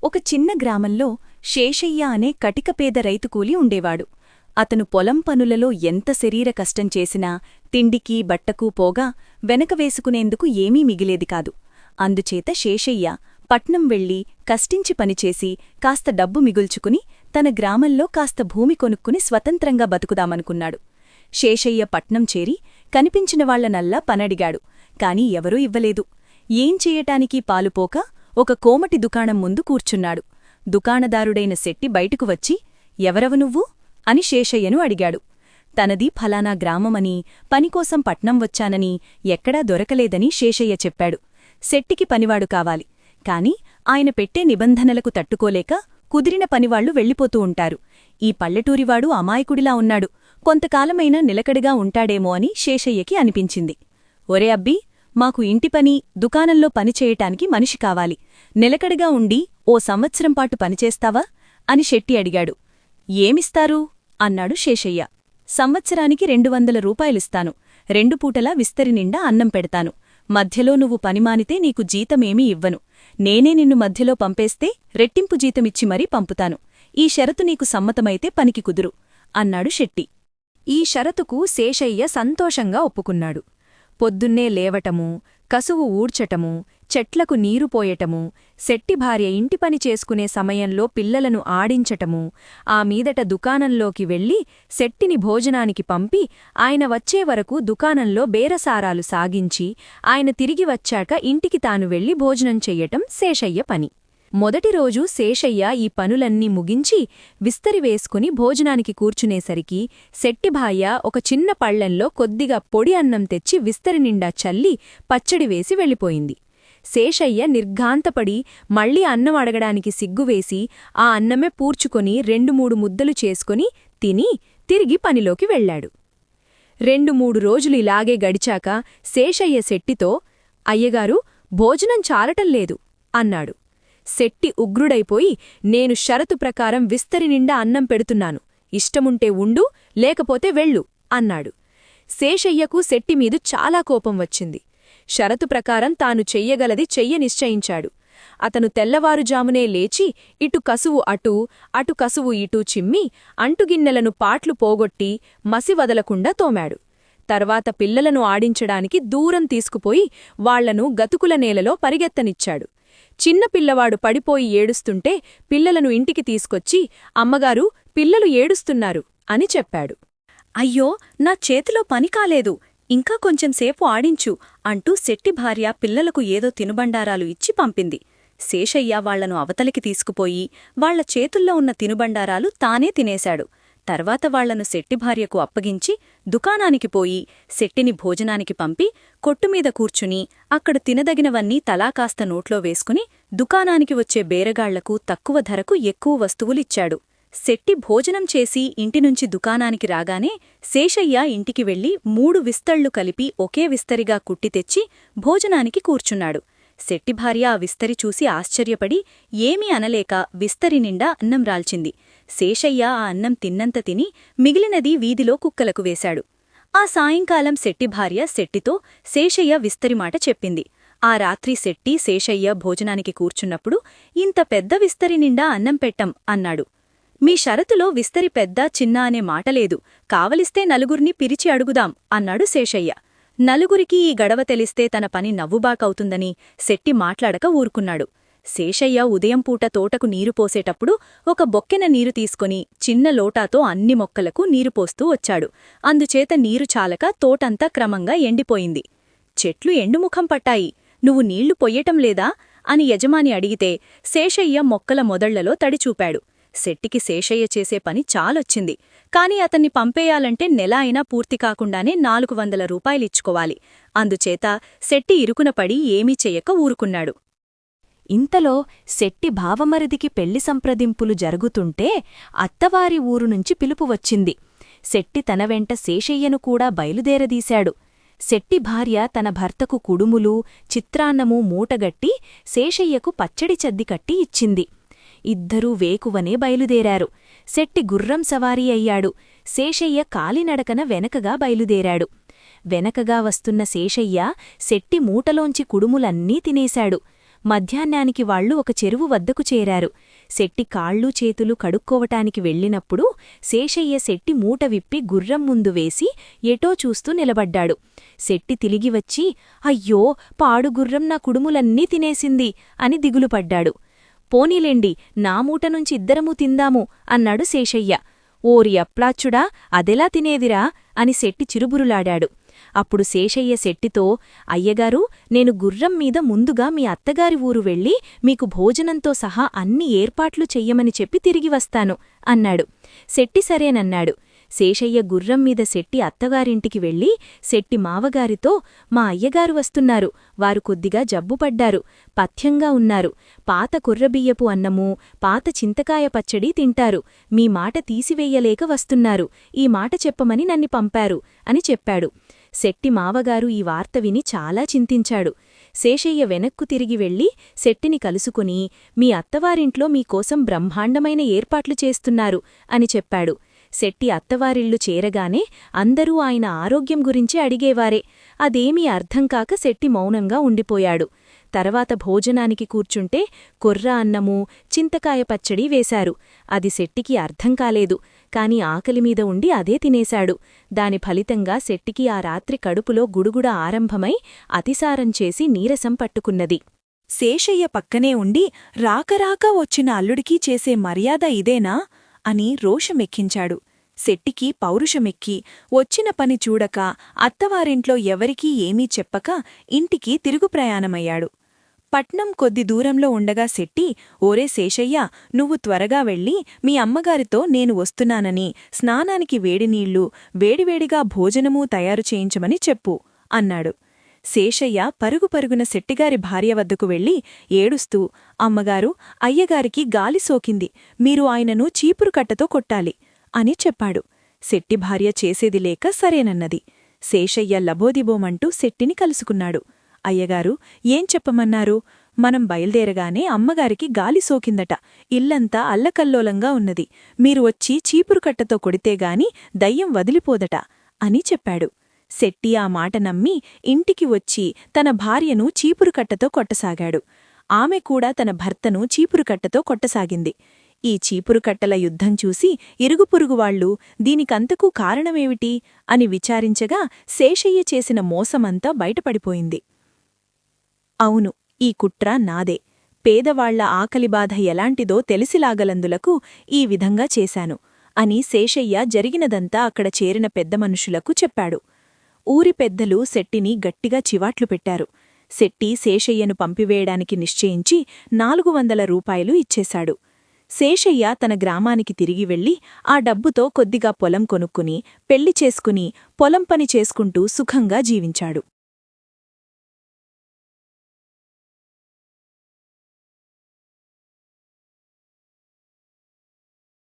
ఒక చిన్న గ్రామంలో శేషయ్య అనే కటికపేద రైతుకూలి ఉండేవాడు. అతను పొలం పనులలో ఎంత శరీర కష్టం చేసినా తిండికి బట్టకూ పోగా వెనకవేసుకునేందుకు ఏమీ మిగిలేది కాదు. అందుచేత శేషయ్య పట్నం వెళ్లి కష్టించి పనిచేసి కాస్త డబ్బు మిగుల్చుకుని తన గ్రామంలో కాస్త భూమి కొనుక్కుని స్వతంత్రంగా బతుకుదామనుకున్నాడు. శేషయ్య పట్నం చేరి కనిపించినవాళ్లనల్లా పనడిగాడు. కాని ఎవరూ ఇవ్వలేదు. ఏం చెయ్యటానికి పాలుపోక ఒక కోమటి దుకాణం ముందు కూర్చున్నాడు. దుకాణదారుడైన శెట్టి బయటకు వచ్చి, ఎవరవు నువ్వు అని శేషయ్యను అడిగాడు. తనది ఫలానా గ్రామమని, పనికోసం పట్నం వచ్చానని, ఎక్కడా దొరకలేదని శేషయ్య చెప్పాడు. శెట్టికి పనివాడు కావాలి. కాని ఆయన పెట్టే నిబంధనలకు తట్టుకోలేక కుదిరిన పనివాళ్లు వెళ్ళిపోతూ ఉంటారు. ఈ పల్లెటూరివాడు అమాయకుడిలా ఉన్నాడు, కొంతకాలమైనా నిలకడగా ఉంటాడేమో అని శేషయ్యకి అనిపించింది. ఒరే అబ్బీ, మాకు ఇంటిపని, దుకాణంలో పనిచేయటానికి మనిషి కావాలి. నిలకడగా ఉండి ఓ సంవత్సరంపాటు పనిచేస్తావా అని శెట్టి అడిగాడు. ఏమిస్తారు అన్నాడు శేషయ్య. సంవత్సరానికి 200 రూపాయలిస్తాను. 2 పూటలా విస్తరినిండా అన్నం పెడతాను. మధ్యలో నువ్వు పనిమానితే నీకు జీతమేమీ ఇవ్వను. నేనే నిన్ను మధ్యలో పంపేస్తే రెట్టింపు జీతమిచ్చి మరీ పంపుతాను. ఈ షరతు నీకు సమ్మతమైతే పనికి కుదురు అన్నాడు శెట్టి. ఈ షరతుకు శేషయ్య సంతోషంగా ఒప్పుకున్నాడు. పొద్దున్నే లేవటమూ, కసువు ఊడ్చటమూ, చెట్లకు నీరు పోయటమూ, శెట్టి భార్య ఇంటిపని చేసుకునే సమయంలో పిల్లలను ఆడించటమూ, ఆ మీదట దుకాణంలోకి వెళ్లి శెట్టిని భోజనానికి పంపి ఆయన వచ్చేవరకు దుకాణంలో బేరసారాలు సాగించి ఆయన తిరిగి వచ్చాక ఇంటికి తాను వెళ్లి భోజనం చెయ్యటం శేషయ్య పని. మొదటి రోజు శేషయ్య ఈ పనులన్నీ ముగించి విస్తరివేసుకుని భోజనానికి కూర్చునేసరికి శెట్టి భార్య ఒక చిన్న పళ్లెంలో కొద్దిగా పొడి అన్నం తెచ్చి విస్తరినిండా చల్లి పచ్చడి వేసి వెళ్ళిపోయింది. శేషయ్య నిర్ఘాంతపడి మళ్లీ అన్నం అడగడానికి సిగ్గువేసి ఆ అన్నమే పూర్చుకొని 2-3 ముద్దలు చేసుకుని తిని తిరిగి పనిలోకి వెళ్లాడు. 2-3 రోజులు ఇలాగే గడిచాక శేషయ్య శెట్టితో, అయ్యగారు, భోజనం చాలటంలేదు అన్నాడు. శెట్టి ఉగ్రుడైపోయి, నేను షరతు ప్రకారం విస్తరినిండా అన్నం పెడుతున్నాను. ఇష్టముంటే ఉండు, లేకపోతే వెళ్ళు అన్నాడు. శేషయ్యకు శెట్టిమీదు చాలా కోపం వచ్చింది. షరతు ప్రకారం తాను చెయ్యగలది చెయ్య నిశ్చయించాడు. అతను తెల్లవారుజామునే లేచి ఇటు కసువు అటూ, అటు కసువు ఇటూ చిమ్మి అంటుగిన్నెలను పాట్లు పోగొట్టి మసివదలకుండా తోమాడు. తర్వాత పిల్లలను ఆడించడానికి దూరం తీసుకుపోయి వాళ్లను గతుకుల నేలలో పరిగెత్తనిచ్చాడు. చిన్న పిల్లవాడు పడిపోయి ఏడుస్తుంటే పిల్లలను ఇంటికి తీసుకొచ్చి, అమ్మగారు, పిల్లలు ఏడుస్తున్నారు అని చెప్పాడు. అయ్యో, నా చేతిలో పని కాలేదు, ఇంకా కొంచెంసేపు ఆడించు అంటూ శెట్టి భార్య పిల్లలకు ఏదో తినుబండారాలు ఇచ్చి పంపింది. శేషయ్య వాళ్లను అవతలికి తీసుకుపోయి వాళ్ల చేతుల్లో ఉన్న తినుబండారాలు తానే తినేశాడు. తర్వాత వాళ్లను శెట్టి భార్యకు అప్పగించి దుకాణానికి పోయి శెట్టిని భోజనానికి పంపి కొట్టుమీద కూర్చుని అక్కడ తినదగినవన్నీ తలా కాస్త నోట్లో వేసుకుని దుకాణానికి వచ్చే బేరగాళ్లకు తక్కువ ధరకు ఎక్కువ వస్తువులిచ్చాడు. శెట్టి భోజనం చేసి ఇంటినుంచి దుకాణానికి రాగానే శేషయ్య ఇంటికి వెళ్లి 3 విస్తళ్లు కలిపి ఒకే విస్తరిగా కుట్టి తెచ్చి భోజనానికి కూర్చున్నాడు. శెట్టి భార్య ఆ విస్తరి చూసి ఆశ్చర్యపడి ఏమీ అనలేక విస్తరి నిండా అన్నం రాల్చింది. శేషయ్య ఆ అన్నం తిన్నంత తిని మిగిలినది వీధిలో కుక్కలకు వేశాడు. ఆ సాయంకాలం శెట్టి భార్య శెట్టితో శేషయ్య విస్తరిమాట చెప్పింది. ఆ రాత్రి శెట్టి శేషయ్య భోజనానికి కూర్చున్నప్పుడు, ఇంత పెద్ద విస్తరి నిండా అన్నం పెట్టం అన్నాడు. మీ షరతులో విస్తరి పెద్ద చిన్న అనే మాటలేదు, కావలిస్తే నలుగురిని పిలిచి అడుగుదాం అన్నాడు శేషయ్య. నలుగురికి ఈ గడవ తెలిస్తే తన పని నవ్వుబాకవుతుందని శెట్టి మాట్లాడక ఊరుకున్నాడు. శేషయ్య ఉదయం పూట తోటకు నీరు పోసేటప్పుడు ఒక బొక్కెన నీరు తీసుకుని చిన్న లోటాతో అన్ని మొక్కలకు నీరు పోస్తూ వచ్చాడు. అందుచేత నీరు చాలక తోటంతా క్రమంగా ఎండిపోయింది. చెట్లు ఎండుముఖం పట్టాయి, నువ్వు నీళ్లు పొయ్యటం లేదా అని యజమాని అడిగితే శేషయ్య మొక్కల మొదళ్లలో తడిచూపాడు. శెట్టికి శేషయ్య చేసే పని చాలొచ్చింది. కాని అతన్ని పంపేయాలంటే నెల అయినా పూర్తి కాకుండానే 400 రూపాయలిచ్చుకోవాలి. అందుచేత శెట్టి ఇరుకునపడి ఏమీ చెయ్యక ఊరుకున్నాడు. ఇంతలో శెట్టి భావమరిదికి పెళ్లి సంప్రదింపులు జరుగుతుంటే అత్తవారి ఊరునుంచి పిలుపు వచ్చింది. శెట్టి తన వెంట శేషయ్యను కూడా బయలుదేరదీశాడు. శెట్టి భార్య తన భర్తకు కుడుములు, చిత్రాన్నమూ మూటగట్టి శేషయ్యకు పచ్చడి చద్ది కట్టి ఇచ్చింది. ఇద్దరూ వేకువనే బయలుదేరారు. శెట్టి గుర్రం సవారీ అయ్యాడు. శేషయ్య కాలినడకన వెనకగా బయలుదేరాడు. వెనకగా వస్తున్న శేషయ్య శెట్టి మూటలోంచి కుడుములన్నీ తినేశాడు. మధ్యాహ్నానికి వాళ్లు ఒక చెరువు వద్దకు చేరారు. శెట్టి కాళ్ళూ చేతులు కడుక్కోవటానికి వెళ్ళినప్పుడు శేషయ్య శెట్టి మూట విప్పి గుర్రం ముందు వేసి ఎటో చూస్తూ నిలబడ్డాడు. శెట్టి తిరిగివచ్చి, అయ్యో, పాడుగుర్రం నా కుడుములన్నీ తినేసింది అని దిగులుపడ్డాడు. పోనీలేండి, నా మూట నుంచి ఇద్దరమూ తిందాము అన్నాడు శేషయ్య. ఓరి అప్లాచ్చుడా, అదెలా తినేదిరా అని శెట్టి చిరుబురులాడాడు. అప్పుడు శేషయ్య శెట్టితో, అయ్యగారు, నేను గుర్రం మీద ముందుగా మీ అత్తగారి ఊరు వెళ్ళి మీకు భోజనంతో సహా అన్ని ఏర్పాట్లు చెయ్యమని చెప్పి తిరిగి వస్తాను అన్నాడు. శెట్టి సరేనన్నాడు. శేషయ్య గుర్రం మీద శెట్టి అత్తగారింటికి వెళ్ళి శెట్టి మావగారితో, మా అయ్యగారు వస్తున్నారు, వారు కొద్దిగా జబ్బుపడ్డారు, పథ్యంగా ఉన్నారు, పాత కుర్రబియ్యపు అన్నమూ పాత చింతకాయ పచ్చడి తింటారు, మీ మాట తీసివేయలేక వస్తున్నారు, ఈ మాట చెప్పమని నన్ను పంపారు అని చెప్పాడు. శెట్టి మావగారు ఈ వార్త విని చాలా చింతించాడు. శేషయ్య వెనక్కు తిరిగి వెళ్ళి శెట్టిని కలుసుకుని, మీ అత్తవారింట్లో మీకోసం బ్రహ్మాండమైన ఏర్పాట్లు చేస్తున్నారు అని చెప్పాడు. శెట్టి అత్తవారిల్లు చేరగానే అందరూ ఆయన ఆరోగ్యం గురించి అడిగేవారే. అదేమీ అర్థంకాక శెట్టి మౌనంగా ఉండిపోయాడు. తర్వాత భోజనానికి కూర్చుంటే కొర్ర అన్నమూ చింతకాయ పచ్చడి వేశారు. అది శెట్టికి అర్థం కాలేదు, కాని ఆకలిమీద ఉండి అదే తినేశాడు. దాని ఫలితంగా శెట్టికి ఆ రాత్రి కడుపులో గుడుగుడ ఆరంభమై అతిసారం చేసి నీరసం పట్టుకున్నది. శేషయ్య పక్కనే ఉండి, రాకరాక వచ్చిన అల్లుడికి చేసే మర్యాద ఇదేనా అని రోషమెక్కించాడు. శెట్టికి పౌరుషమెక్కి వచ్చిన పని చూడక అత్తవారింట్లో ఎవరికీ ఏమీ చెప్పక ఇంటికి తిరుగు ప్రయాణమయ్యాడు. పట్నం కొద్ది దూరంలో ఉండగా శెట్టి, ఓరే శేషయ్య, నువ్వు త్వరగా వెళ్ళి మీ అమ్మగారితో నేను వస్తున్నానని స్నానానికి వేడినీళ్లు వేడివేడిగా భోజనమూ తయారు చేయించమని చెప్పు అన్నాడు. శేషయ్య పరుగుపరుగున శెట్టిగారి భార్య వద్దకు వెళ్ళి ఏడుస్తూ, అమ్మగారు, అయ్యగారికి గాలి సోకింది, మీరు ఆయనను చీపురుకట్టతో కొట్టాలి అని చెప్పాడు. శెట్టి భార్య చేసేది లేక సరేనన్నది. శేషయ్య లబోదిబోమంటూ శెట్టిని కలుసుకున్నాడు. అయ్యగారు, ఏం చెప్పమన్నారు? మనం బయల్దేరగానే అమ్మగారికి గాలి సోకిందట, ఇల్లంతా అల్లకల్లోలంగా ఉన్నది, మీరు వచ్చి చీపురుకట్టతో కొడితేగాని దయ్యం వదిలిపోదట అని చెప్పాడు. శెట్టి ఆ మాట నమ్మి ఇంటికి వచ్చి తన భార్యను చీపురుకట్టతో కొట్టసాగాడు. ఆమె కూడా తన భర్తను చీపురుకట్టతో కొట్టసాగింది. ఈ చీపురుకట్టల యుద్ధం చూసి ఇరుగుపురుగువాళ్లు దీనికంతకూ కారణమేమిటి అని విచారించగా శేషయ్య చేసిన మోసమంతా బయటపడిపోయింది. అవును, ఈ కుట్ర నాదే. పేదవాళ్ల ఆకలిబాధ ఎలాంటిదో తెలిసిలాగలందులకు ఈ విధంగా చేశాను అని శేషయ్య జరిగినదంతా అక్కడ చేరిన పెద్ద మనుషులకు చెప్పాడు. ఊరి పెద్దలు శెట్టిని గట్టిగా చివాట్లు పెట్టారు. శెట్టి శేషయ్యను పంపివేయడానికి నిశ్చయించి 400 రూపాయలు ఇచ్చేశాడు. శేషయ్య తన గ్రామానికి తిరిగి వెళ్లి ఆ డబ్బుతో కొద్దిగా పొలం కొనుక్కుని పెళ్లి చేసుకుని పొలం పని చేసుకుంటూ సుఖంగా జీవించాడు.